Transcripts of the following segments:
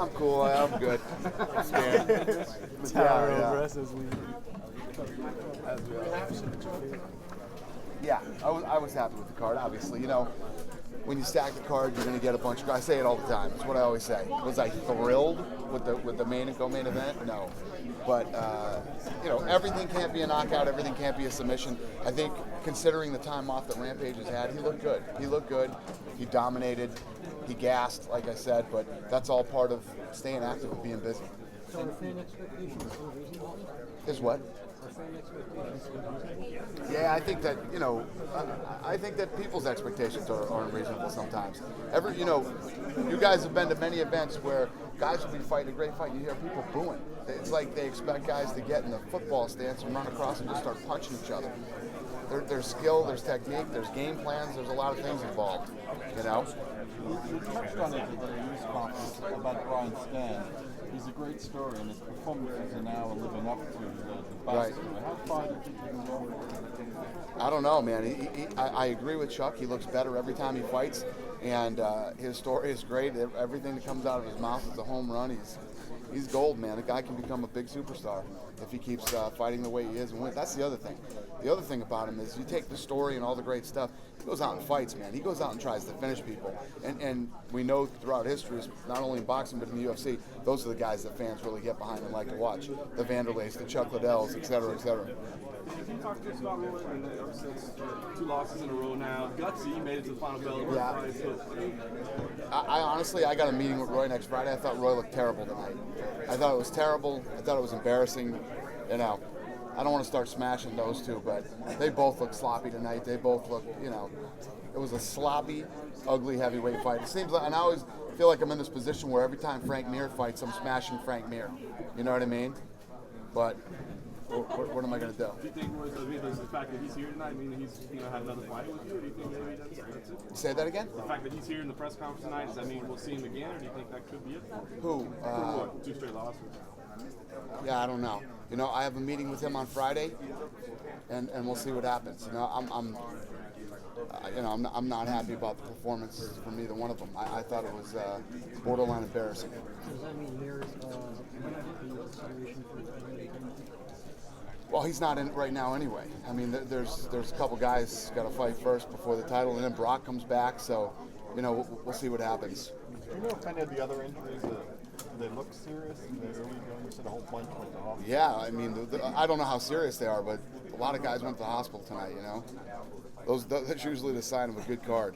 I'm cool. I'm good. I'm scared. Tower over us as we Yeah, I was happy with the card. Obviously, when you stack the card, you're going to get a bunch of. I say it all the time. It's what I always say. Was I thrilled with the main and co-main event? No, but everything can't be a knockout. Everything can't be a submission. I think considering the time off that Rampage has had, he looked good. He dominated. He gassed, like I said. But that's all part of staying active and being busy. So are fan expectations still reasonable? Is what? Are fan expectations still reasonable? Yeah, I think that I think that people's expectations are unreasonable sometimes. You guys have been to many events where guys will be fighting a great fight. You hear people booing. It's like they expect guys to get in the football stance and run across and just start punching each other. There's skill, there's technique, there's game plans, there's a lot of things involved. You touched on it at the news conference about Brian Stann. He's a great story, and his performances are now living up to the best. Right. How far do you think he can go? I don't know, man. I agree with Chuck. He looks better every time he fights, and his story is great. Everything that comes out of his mouth is a home run. He's gold, man. The guy can become a big superstar if he keeps fighting the way he is and wins. That's the other thing. The other thing about him is you take the story and all the great stuff. He goes out and fights, man. He goes out and tries to finish people. And we know throughout history, not only in boxing but in the UFC, those are the guys that fans really get behind and like to watch. The Vanderleys, the Chuck Liddells, et cetera, et cetera. Can you talk to us about Roy? Ever since 2 losses in a row now, gutsy, he made it to the final bell. Yeah. I honestly, I got a meeting with Roy next Friday. I thought Roy looked terrible tonight. I thought it was terrible. I thought it was embarrassing. I don't want to start smashing those two, but they both look sloppy tonight. They both look, it was a sloppy, ugly heavyweight fight. It seems like, and I always feel like I'm in this position where every time Frank Mir fights, I'm smashing Frank Mir. You know what I mean? But what am I going to do? Do you think does the fact that he's here tonight mean that he's had another fight with you, or do you think maybe that's it? Say that again? The fact that he's here in the press conference tonight, does that mean we'll see him again, or do you think that could be it? Who? 2 straight losses. Yeah, I don't know. I have a meeting with him on Friday, and we'll see what happens. I'm not happy about the performance from either one of them. I thought it was borderline embarrassing. Does that mean Mir's in consideration for the Well, he's not in it right now anyway. I mean, there's a couple guys got to fight first before the title, and then Brock comes back. So, we'll see what happens. Do you know if any of the other injuries they look serious? You said a whole bunch went to the hospital. Yeah, I mean, I don't know how serious they are, but a lot of guys went to the hospital tonight. That's usually the sign of a good card.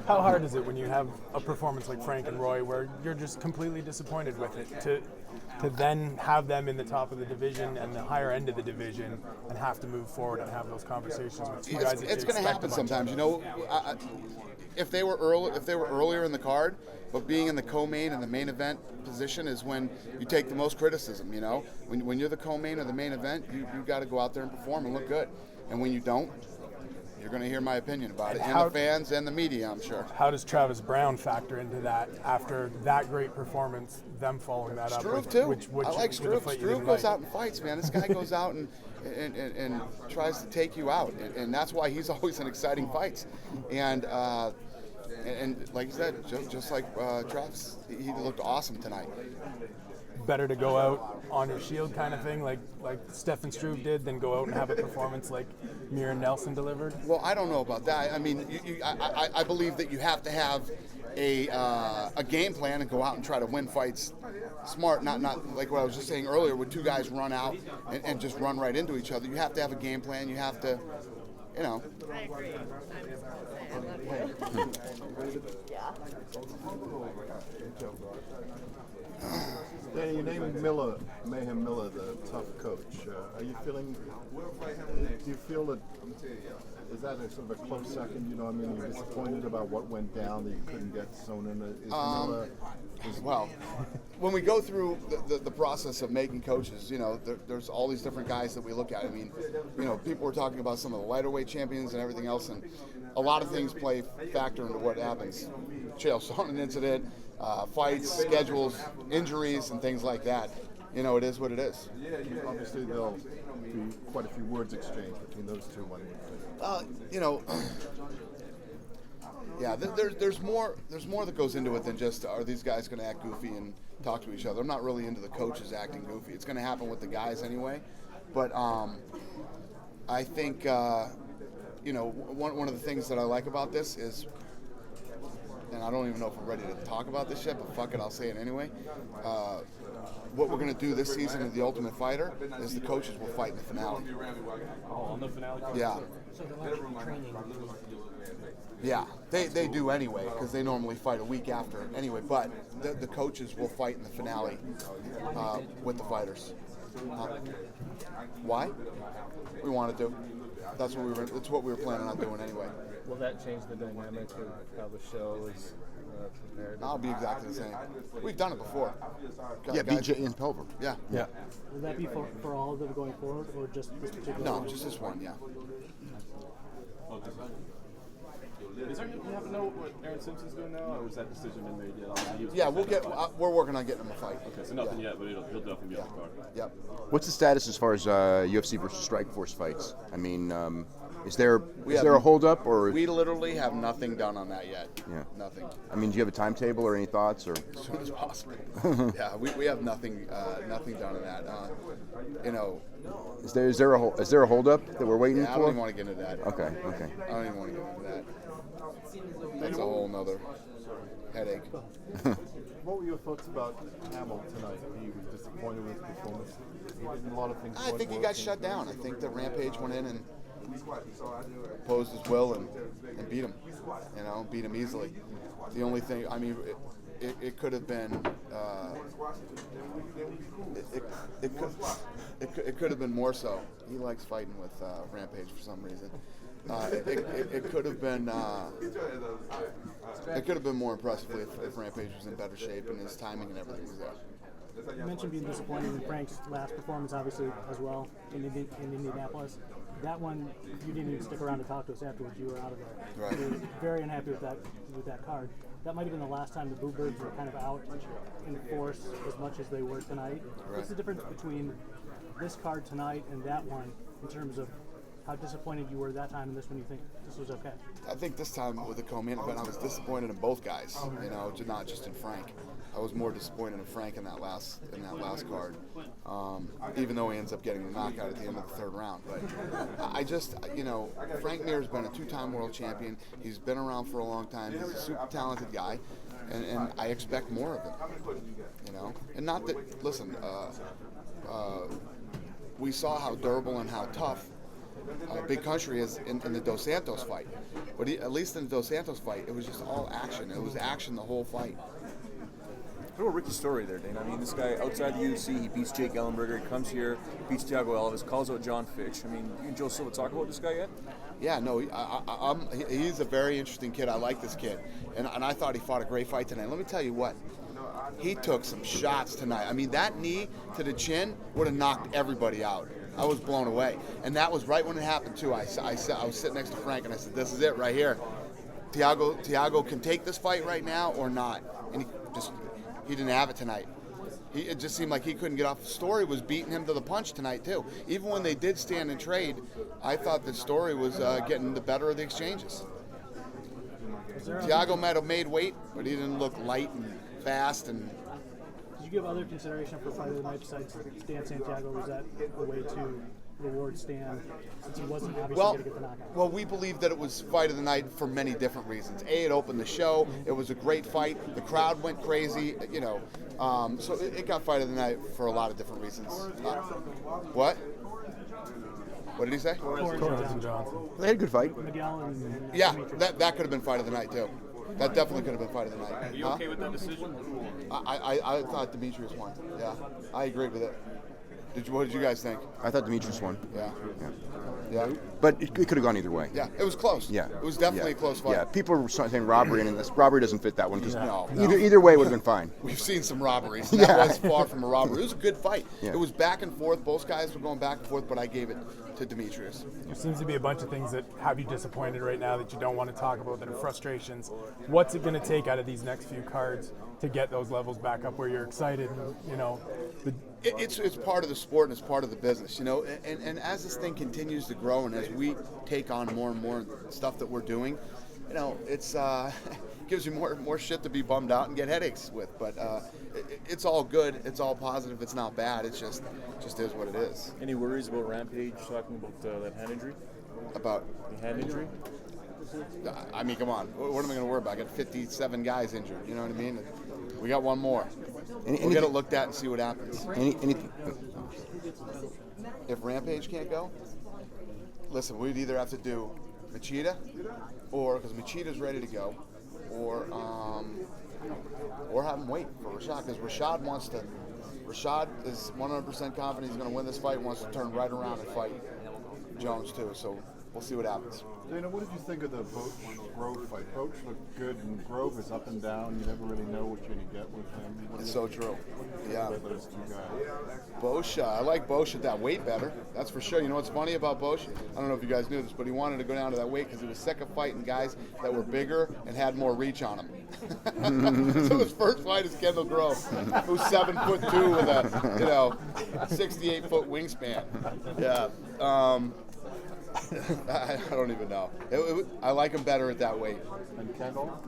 How hard is it when you have a performance like Frank and Roy where you're just completely disappointed with it to then have them in the top of the division and the higher end of the division and have to move forward and have those conversations with two guys that It's going to happen sometimes. If they were earlier in the card, but being in the co-main and the main event position is when you take the most criticism. When you're the co-main or the main event, you got to go out there and perform and look good. And when you don't, you're going to hear my opinion about it, and the fans and the media, I'm sure. How does Travis Brown factor into that after that great performance, them following that up? Struve, too. I like Struve. Struve goes out and fights, man. This guy goes out and tries to take you out, and that's why he's always in exciting fights. And like you said, just like Travis, he looked awesome tonight. Better to go out on your shield kind of thing, like Stefan Struve did, than go out and have a performance like Mir and Nelson delivered? Well, I don't know about that. I mean, I believe that you have to have a game plan and go out and try to win fights smart, not like what I was just saying earlier, where two guys run out and just run right into each other. You have to have a game plan. You have to, I agree. I love you. Yeah. Danny, you named Mayhem Miller the tough coach. Are you feeling? Do you feel that? Is that a sort of a close second? You're disappointed about what went down that you couldn't get Sonnen. Well, when we go through the process of making coaches, there's all these different guys that we look at. I mean, people were talking about some of the lighter weight champions and everything else, and a lot of things factor into what happens. Chael Sonnen incident, fights, schedules, injuries, and things like that. It is what it is. Obviously, there'll be quite a few words exchanged between those two. Yeah, there's more that goes into it than just are these guys going to act goofy and talk to each other. I'm not really into the coaches acting goofy. It's going to happen with the guys anyway. But I think one of the things that I like about this is, and I don't even know if we're ready to talk about this yet, but fuck it, I'll say it anyway. What we're going to do this season of The Ultimate Fighter is the coaches will fight in the finale. Oh, on the finale? Yeah. So they'll actually training. Yeah, they do anyway because they normally fight a week after anyway. But the coaches will fight in the finale with the fighters. Why? We wanted to. That's what we were planning on doing anyway. Will that change the dynamic of how the show is prepared? I'll be exactly the same. We've done it before. Yeah, Guys- BJ and Pelver. Yeah. Yeah. Will that be for all of them going forward, or just this particular No, one? just this one. Yeah. Is there, do you happen to know what Aaron Simpson's doing now, or was that decision been made yet? He was Yeah, we're working on getting him a fight. Okay, so nothing yet, but he'll definitely be on the card. Yep. What's the status as far as UFC versus Strikeforce fights? I mean, is there have- a holdup or? We literally have nothing done on that yet. Yeah. Nothing. I mean, do you have a timetable or any thoughts or? As soon as possible. Yeah, we have nothing done on that. Is there a holdup that we're waiting Yeah, I for? don't even want to get into that. Okay. I don't even want to get into that. That's a whole nother headache. What were your thoughts about Hamill tonight? He was disappointed with his performance. He did a lot of things. I think he got shut down. I think that Rampage went in and opposed his will and beat him. Beat him easily. The only thing, I mean, it could have been. It could have been more so. He likes fighting with Rampage for some reason. It could have been. It could have been more impressive if Rampage was in better shape and his timing and everything was there. You mentioned being disappointed in Frank's last performance, obviously, as well, in Indianapolis. That one, you didn't even stick around to talk to us afterwards. You were out of there. Right. You were very unhappy with that card. That might have been the last time the Boo Birds were kind of out in force as much as they were tonight. Right. What's the difference between this card tonight and that one in terms of how disappointed you were that time and this one you think this was okay? I think this time with the co-main event, I was disappointed in both guys. Not just in Frank. I was more disappointed in Frank in that last card, even though he ends up getting a knockout at the end of the third round. But I just, Frank Mir's been a two-time world champion. He's been around for a long time. He's a super talented guy, and I expect more of him. And not that. Listen, we saw how durable and how tough Big Country is in the Dos Santos fight. But at least in the Dos Santos fight, it was just all action. It was action the whole fight. What about Ricky's story there, Dane? I mean, this guy outside the UFC, he beats Jake Ellenberger, he comes here, beats Thiago Alves, calls out John Fitch. I mean, you and Joe Silva talk about this guy yet? Yeah, no, he's a very interesting kid. I like this kid. And I thought he fought a great fight tonight. Let me tell you what. He took some shots tonight. I mean, that knee to the chin would have knocked everybody out. I was blown away. And that was right when it happened, too. I was sitting next to Frank, and I said, this is it right here. Thiago can take this fight right now or not. And he didn't have it tonight. It just seemed like he couldn't get off. Story was beating him to the punch tonight, too. Even when they did stand and trade, I thought that Story was getting the better of the exchanges. Thiago might have made weight, but he didn't look light and fast. And Did you give other consideration for fight of the night besides Stan Santiago? Was that a way to reward Stan since he wasn't obviously going to get the knockout? Well, we believe that it was fight of the night for many different reasons. It opened the show. It was a great fight. The crowd went crazy. So it got fight of the night for a lot of different reasons. What? What did he say? Torres and Johnson. They had a good fight. Miguel and Yeah, Demetrius. that could have been fight of the night too. That definitely could have been fight of the night. Are you okay with that decision? I thought Demetrius won. Yeah, I agreed with it. What did you guys think? I thought Demetrius won. Yeah. But it could have gone either way. Yeah, it was close. Yeah. It was definitely a close fight. Yeah, people were saying robbery, and this robbery doesn't fit that one because No. either way would have been fine. We've seen some robberies. That Yeah. was far from a robbery. It was a good fight. Yeah. It was back and forth. Both guys were going back and forth, but I gave it to Demetrius. There seems to be a bunch of things that have you disappointed right now that you don't want to talk about, that are frustrations. What's it going to take out of these next few cards to get those levels back up where you're excited? It's part of the sport and it's part of the business, and as this thing continues to grow and as we take on more and more stuff that we're doing, you know, it's gives you more shit to be bummed out and get headaches with. But it's all good. It's all positive. It's not bad. It's just is what it is. Any worries about Rampage talking about that hand injury? About The hand injury? I mean, come on. What am I going to worry about? I got 57 guys injured. You know what I mean? We got one more. We'll get it looked at and see what happens. Anything? If Rampage can't go, listen, we'd either have to do Machida, or because Machida's ready to go, or have him wait for Rashad, because Rashad wants to. Rashad is 100% confident he's going to win this fight. Wants to turn right around and fight Jones too. So we'll see what happens. Dana, what did you think of the Boach-Grove fight? Boach looked good, and Grove is up and down. You never really know what you're going to get with him. It's so true. Yeah. Those two guys. Bosch, I like Bosch at that weight better. That's for sure. You know what's funny about Bosch? I don't know if you guys knew this, but he wanted to go down to that weight because he was sick of fighting guys that were bigger and had more reach on him. So his first fight is Kendall Grove, who's 7'2" with a 68-foot wingspan. Yeah. I don't even know. I like him better at that weight. And Kendall?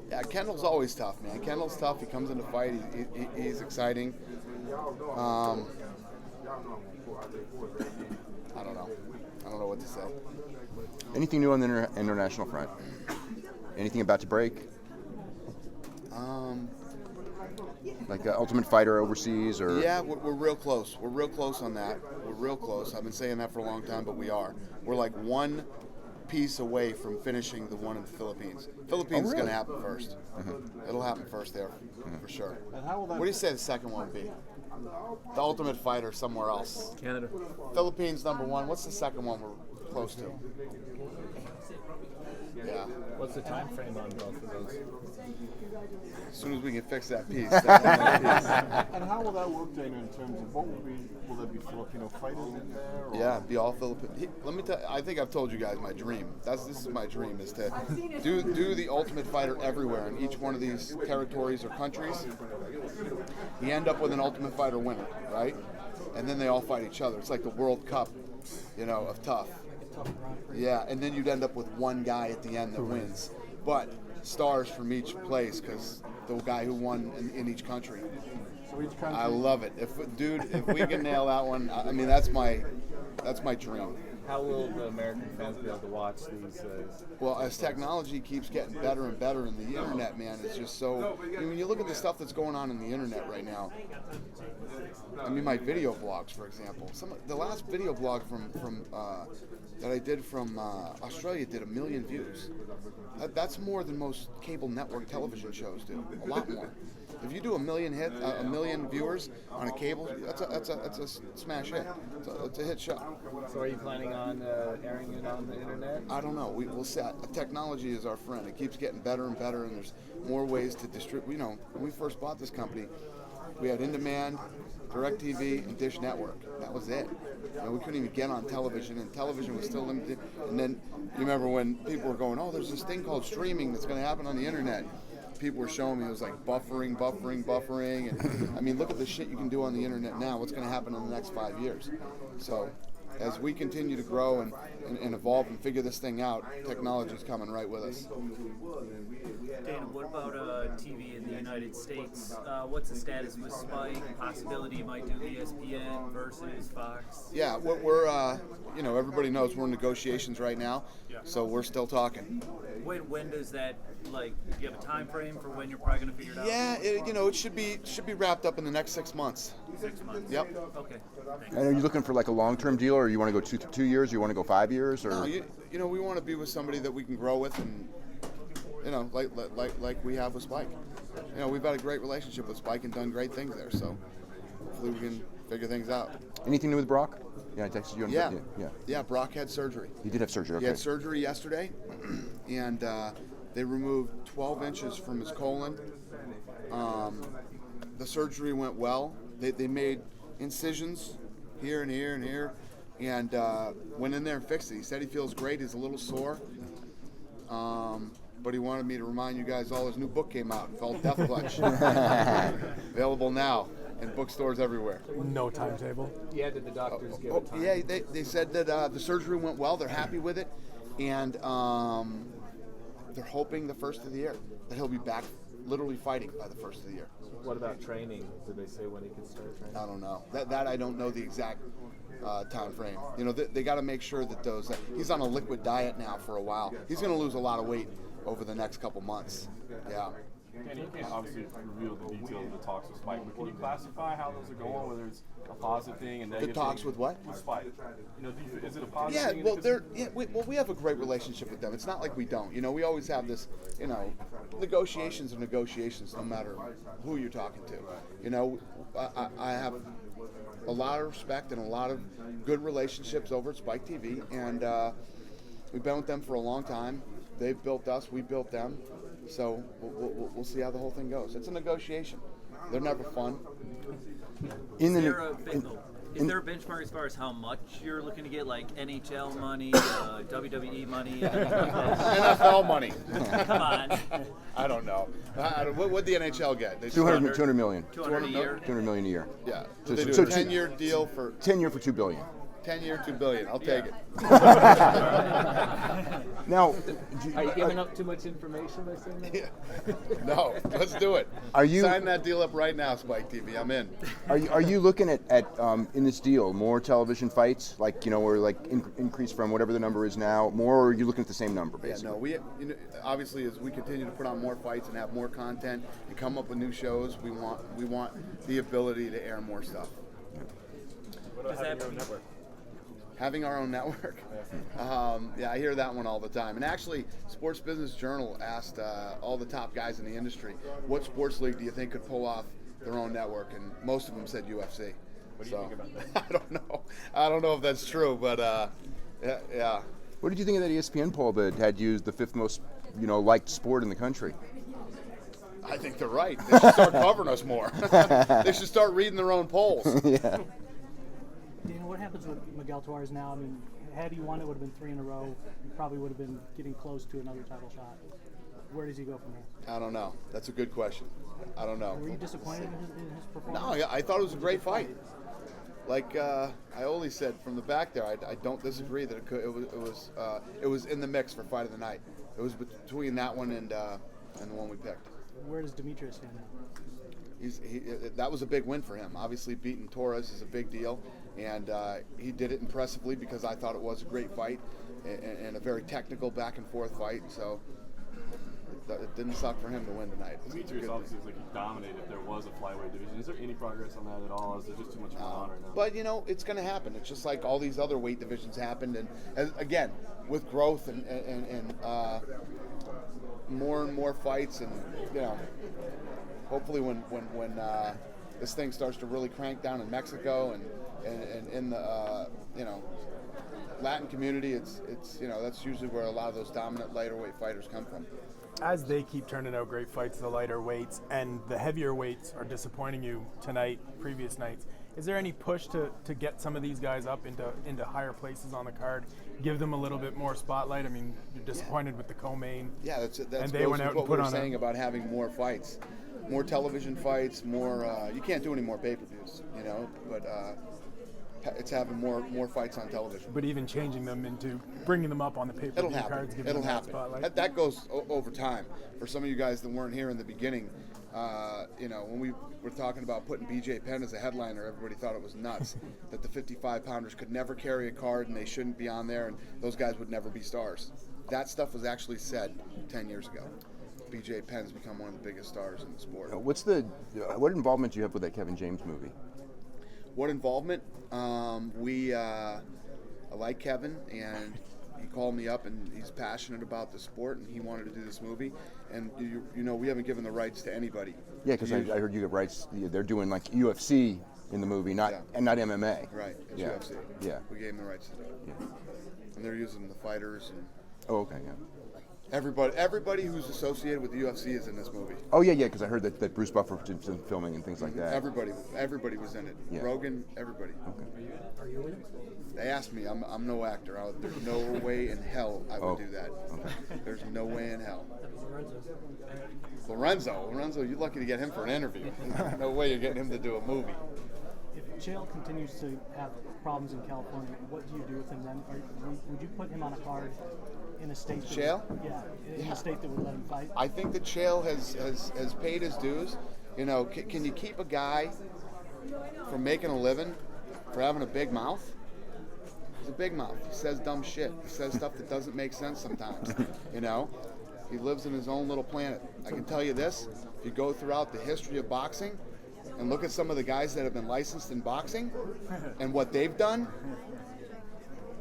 Yeah, Kendall's always tough, man. Kendall's tough. He comes in the fight. He's exciting. I don't know. I don't know what to say. Anything new on the international front? Anything about to break? Like Ultimate Fighter overseas, or? Yeah, we're real close. We're real close on that. We're real close. I've been saying that for a long time, but we are. We're like one piece away from finishing the one in the Philippines. Philippines is going to happen first. It'll happen first there, for sure. And how will that What do you say the second one would be? The Ultimate Fighter somewhere else. Canada. Philippines number one. What's the second one we're close to? Yeah. What's the time frame on both of those? As soon as we can fix that piece. And how will that work, Dana, in terms of will there be Filipino fighters in there? Or? Yeah, be all Filipino. Let me tell you, I think I've told you guys my dream. This is my dream, is to do the Ultimate Fighter everywhere in each one of these territories or countries. You end up with an Ultimate Fighter winner, right? And then they all fight each other. It's like the World Cup, of tough. Yeah, and then you'd end up with one guy at the end that wins. But stars from each place, because the guy who won in each country. So each country. I love it. If we can nail that one, I mean that's my dream. How will the American fans be able to watch these? Well, as technology keeps getting better and better, and the internet, man, is just so. I mean, when you look at the stuff that's going on in the internet right now. I mean, my video blogs, for example. The last video blog from that I did from Australia did 1 million views. That's more than most cable network television shows do. A lot more. If you do 1 million a million viewers on a cable, that's a smash hit. It's a hit show. So are you planning on airing it on the internet? I don't know. We'll see. Technology is our friend. It keeps getting better and better, and there's more ways to distribute. When we first bought this company, we had in-demand, DirecTV, and Dish Network. That was it. We couldn't even get on television, and television was still limited. And then you remember when people were going, "Oh, there's this thing called streaming that's going to happen on the internet." People were showing me it was like buffering, and I mean, look at the shit you can do on the internet now. What's going to happen in the next 5 years? So, as we continue to grow and evolve and figure this thing out, technology's coming right with us. Dana, what about TV in the United States? What's the status with Spike? Possibility you might do ESPN versus Fox? Yeah, we're everybody knows we're in negotiations right now, so we're still talking. When does that, do you have a time frame for when you're probably going to figure it out? Yeah, it should be wrapped up in the next 6 months. 6 months? Yep. Okay. Thanks. And are you looking for like a long-term deal, or you want to go 2 years? Or you want to go 5 years? Or No, we want to be with somebody that we can grow with, and like we have with Spike. We've had a great relationship with Spike and done great things there. So hopefully we can figure things out. Anything new with Brock? Yeah, I texted you. Yeah. Brock had surgery. He did have surgery. Okay. He had surgery yesterday, and they removed 12 inches from his colon. The surgery went well. They made incisions here and here and here, and went in there and fixed it. He said he feels great. He's a little sore, but he wanted me to remind you guys all his new book came out called Death Clutch. Available now in bookstores everywhere. No timetable. Yeah, did the doctors give a time? Yeah, they said that the surgery went well. They're happy with it, and they're hoping the first of the year that he'll be back, literally fighting by the first of the year. What about training? Did they say when he could start training? I don't know. That I don't know the exact time frame. You know, they got to make sure that he's on a liquid diet now for a while. He's going to lose a lot of weight over the next couple months. Yeah. And you can't obviously reveal the details of the talks with Spike, but can you classify how those are going, whether it's a positive thing and negative The talks thing? with what? With Spike. You know, is it a positive thing? We have a great relationship with them. It's not like we don't. You know, we always have this, you know, negotiations are negotiations no matter who you're talking to. You know, I have a lot of respect and a lot of good relationships over at Spike TV, and we've been with them for a long time. They've built us, we built them. So we'll see how the whole thing goes. It's a negotiation. They're never fun. Is there a benchmark as far as how much you're looking to get, like NHL money, WWE money, NFL money? Come on. I don't know. What'd the NHL get? They 200 million. 200 a year. 200 million a year. Yeah. So, They do so a 10-year deal for 10 year for $2 billion. 10-year, $2 billion. I'll take it. Now, Are you giving up too much information by saying that? Yeah. No, let's do it. Are you- Sign that deal up right now, Spike TV? I'm in. are you looking at in this deal more television fights, like, you know, or like increase from whatever the number is now, more, or are you looking at the same number Yeah, basically? no, obviously as we continue to put on more fights and have more content and come up with new shows, we want the ability to air more stuff. What about having your own network? Having our own network. Yeah, I hear that one all the time. And actually, Sports Business Journal asked all the top guys in the industry, what sports league do you think could pull off their own network? And most of them said UFC. What do you think about that? I don't know. I don't know if that's true, but yeah. What did you think of that ESPN poll that had used the 5th most, you know, liked sport in the country? I think they're right. They should start covering us more. They should start reading their own polls. Yeah. Dana, what happens with Miguel Torres now? I mean, had he won, it would have been 3 in a row. He probably would have been getting close to another title shot. Where does he go from there? I don't know. That's a good question. I don't know. Were you disappointed in his performance? No, I thought it was a great fight. Like Ioli said from the back there, I don't disagree that it was in the mix for fight of the night. It was between that one and the one we picked. Where does Demetrius stand now? That was a big win for him. Obviously, beating Torres is a big deal, and he did it impressively because I thought it was a great fight and a very technical back and forth fight. So it didn't suck for him to win tonight. Demetrius obviously is like he dominated if there was a flyweight division. Is there any progress on that at all? Or is it just too much going on right now? But you know, it's going to happen. It's just like all these other weight divisions happened, and again, with growth and more and more fights, and you know, hopefully when this thing starts to really crank down in Mexico and in the you know, Latin community, it's you know, that's usually where a lot of those dominant lighter weight fighters come from. As they keep turning out great fights, the lighter weights and the heavier weights are disappointing you tonight, previous nights. Is there any push to get some of these guys up into higher places on the card, give them a little bit more spotlight? I mean, you're disappointed with the co-main. Yeah, that's and they went out what and put we were on saying about having more fights, more television fights, more. You can't do any more pay-per-views, you know, but it's having more fights on television. But even changing them into bringing them up on the pay-per-view cards, giving It'll them that happen. spotlight. That goes over time. For some of you guys that weren't here in the beginning, you know, when we were talking about putting BJ Penn as a headliner, everybody thought it was nuts that the 55-pounders could never carry a card and they shouldn't be on there, and those guys would never be stars. That stuff was actually said 10 years ago. BJ Penn's become one of the biggest stars in the sport. What involvement do you have with that Kevin James movie? What involvement? I like Kevin, and he called me up, and he's passionate about the sport, and he wanted to do this movie. And you know, we haven't given the rights to anybody. Yeah, because I heard you get rights. They're doing like UFC in the movie, not MMA. Right, it's yeah. UFC. Yeah. We gave them the rights to do it. Yeah. And they're using the fighters and Oh, okay. Yeah. everybody who's associated with the UFC is in this movie. Oh yeah, because I heard that Bruce Buffer did some filming and things like that. Everybody was in it. Yeah. Rogan, everybody. Okay. Are you in it? They asked me. I'm no actor. There's no way in hell I would do that. Okay. There's no way in hell. Lorenzo, you're lucky to get him for an interview. No way you're getting him to do a movie. If Chael continues to have problems in California, what do you do with him then? Would you put him on a card in a state that Chael? in a state that would let him fight? I think that Chael has paid his dues. You know, can you keep a guy from making a living for having a big mouth? He's a big mouth. He says dumb shit. He says stuff that doesn't make sense sometimes. You know, he lives in his own little planet. I can tell you this: if you go throughout the history of boxing and look at some of the guys that have been licensed in boxing and what they've done.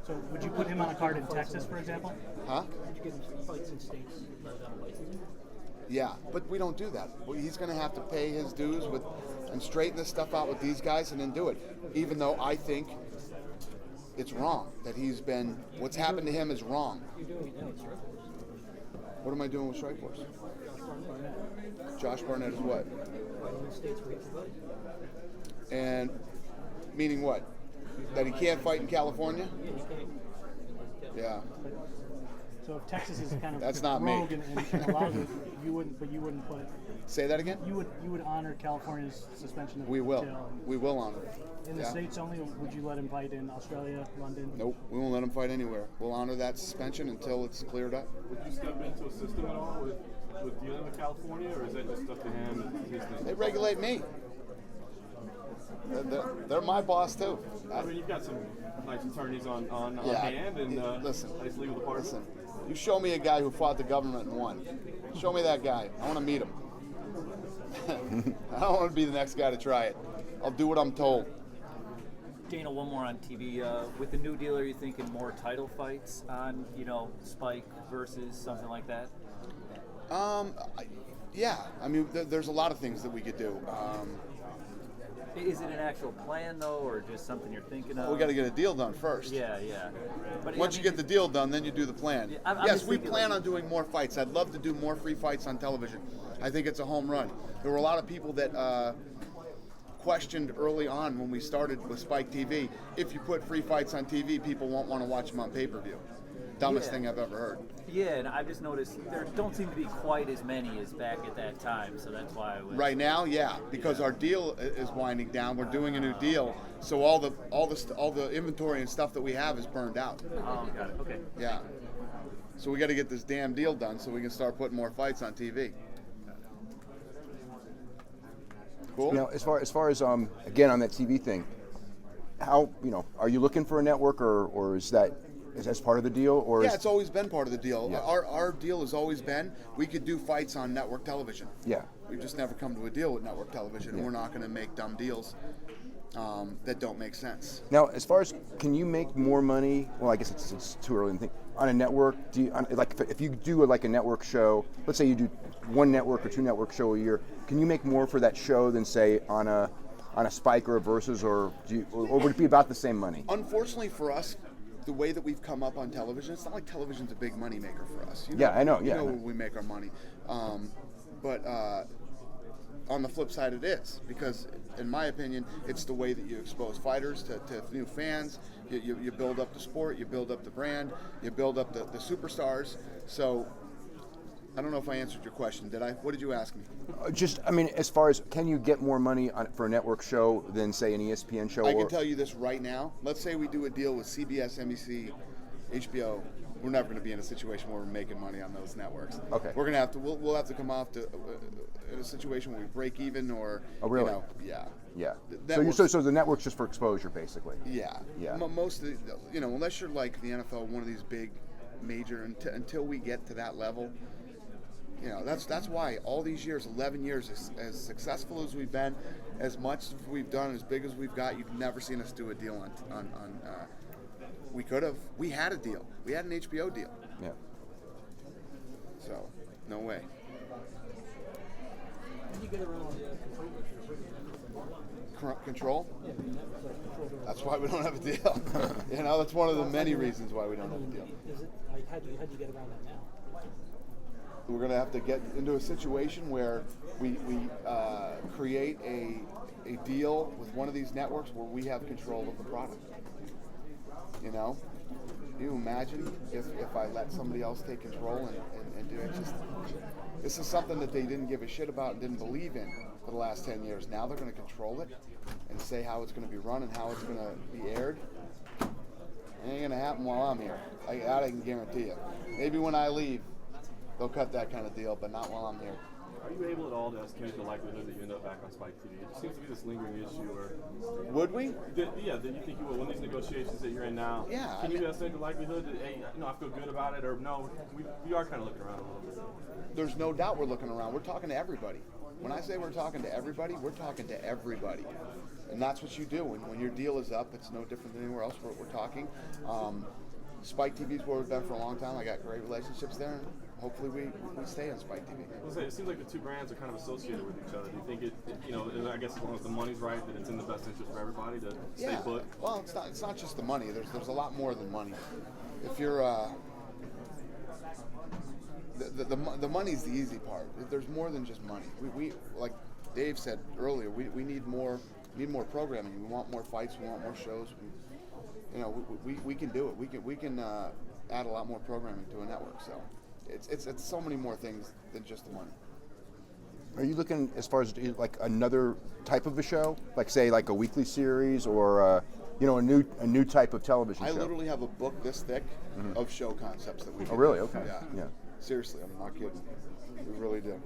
So would you put him on a card in Texas, for example? Huh? Would you give him fights in states without a license? Yeah, but we don't do that. He's going to have to pay his dues and straighten this stuff out with these guys and then do it. Even though I think it's wrong that what's happened to him is wrong. What am I doing with Strikeforce? Josh Barnett is what? And meaning what? That he can't fight in California? Yeah. So if Texas is kind of That's not me. rogue and allows it, you wouldn't put. Say that again? You would honor California's suspension of We will. Chael. We will honor it. In the States only, would you let him fight in Australia, London? Nope, we won't let him fight anywhere. We'll honor that suspension until it's cleared up. Would you step into a system at all with dealing with California, or is that just up to him and his thing? They regulate me. They're my boss too. I mean, you've got some nice attorneys on Yeah. hand and Listen, nice legal department. Listen, you show me a guy who fought the government and won. Show me that guy. I want to meet him. I don't want to be the next guy to try it. I'll do what I'm told. Dana, one more on TV. With the new deal, are you thinking more title fights on, Spike versus something like that? Yeah. I mean, there's a lot of things that we could do. Is it an actual plan, though, or just something you're thinking of? We got to get a deal done first. Yeah. But Once you get the deal done, then you do the plan. Yeah, I'm yes, just we thinking plan like- on doing more fights. I'd love to do more free fights on television. I think it's a home run. There were a lot of people that questioned early on when we started with Spike TV, if you put free fights on TV, people won't want to watch them on pay-per-view. Dumbest Yeah. thing I've ever heard. Yeah, and I've just noticed there don't seem to be quite as many as back at that time, so that's why I was... Right now, yeah, because our deal is winding down. We're doing a new deal, so all the inventory and stuff that we have is burned out. Oh, got it. Okay. Yeah. So we got to get this damn deal done so we can start putting more fights on TV. Cool. Now, as far as again on that TV thing, how are you looking for a network or is that part of the deal or? Yeah, it's always been part of the deal. Yeah. Our deal has always been we could do fights on network television. Yeah. We've just never come to a deal with network television, and we're not going to make dumb deals that don't make sense. Now, as far as can you make more money? Well, I guess it's too early to think. On a network, if you do like a network show, let's say you do one network or two network show a year, can you make more for that show than say on a Spike or a Versus, or would it be about the same money? Unfortunately for us, the way that we've come up on television, it's not like television's a big money maker for us. Yeah, I know. You Yeah, know where we make our money. But on the flip side, it is because, in my opinion, it's the way that you expose fighters to new fans. You build up the sport, you build up the brand, you build up the superstars. So, I don't know if I answered your question. Did I? What did you ask me? As far as can you get more money for a network show than say an ESPN show? I can tell you this right now. Let's say we do a deal with CBS, NBC, HBO. We're never going to be in a situation where we're making money on those networks. Okay. We're going to have to. We'll have to come off to in a situation where we break even or. Oh, really? Yeah. Yeah. Networks- So the network's just for exposure, basically. Yeah. Yeah. Most of the, unless you're like the NFL, one of these big, major, until we get to that level. That's why all these years, 11 years, as successful as we've been, as much as we've done, as big as we've got, you've never seen us do a deal on we could have. We had a deal. We had an HBO deal. Yeah. So, no way. How do you get around Control? That's why we don't have a deal. That's one of the many reasons why we don't have a deal. Is it like how do you get around that now? We're going to have to get into a situation where we create a deal with one of these networks where we have control of the product. Can you imagine if I let somebody else take control and do it? This is something that they didn't give a shit about and didn't believe in for the last 10 years. Now they're going to control it and say how it's going to be run and how it's going to be aired. It ain't gonna happen while I'm here. That I can guarantee you. Maybe when I leave, they'll cut that kind of deal, but not while I'm here. Are you able at all to estimate the likelihood that you end up back on Spike TV? It seems to be this lingering issue. Or Would we? that you think you will win these negotiations that you're in now? Yeah, Can you estimate the likelihood that, hey, I feel good about it, or no, we are kind of looking around a little bit? There's no doubt we're looking around. We're talking to everybody. When I say we're talking to everybody, we're talking to everybody. And that's what you do. When your deal is up, it's no different than anywhere else we're talking. Spike TV is where we've been for a long time. I got great relationships there. And hopefully we stay on Spike TV. It seems like the two brands are kind of associated with each other. Do you think and I guess as long as the money's right, that it's in the best interest for everybody to stay put? Well, it's not just the money. There's a lot more than money. If you're the money's the easy part. There's more than just money. We like Dave said earlier, we need more programming. We want more fights. We want more shows. We can do it. We can add a lot more programming to a network. So it's so many more things than just the money. Are you looking as far as like another type of a show, like say like a weekly series or a new type of television show? I literally have a book this thick of show concepts that we. Oh, really? Okay. Yeah. Seriously, I'm not kidding. We really do.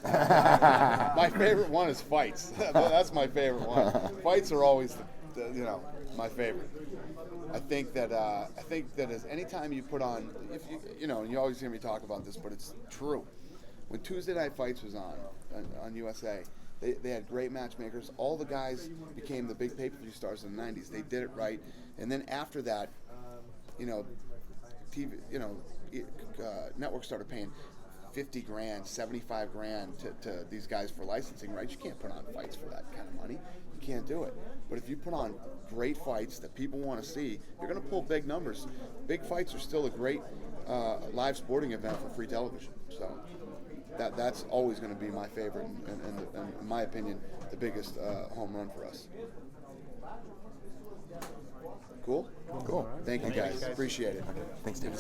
My favorite one is fights. That's my favorite one. Fights are always my favorite. I think that as anytime you put on, if you always hear me talk about this, but it's true. When Tuesday Night Fights was on USA, they had great matchmakers. All the guys became the big pay-per-view stars in the 90s. They did it right, and then after that, TV, networks started paying $50,000, $75,000 to these guys for licensing rights. You can't put on fights for that kind of money. You can't do it. But if you put on great fights that people want to see, you're going to pull big numbers. Big fights are still a great live sporting event for free television. So that's always going to be my favorite, and in my opinion, the biggest home run for us. Cool? Cool. Thank you guys. Appreciate it. Thanks, David.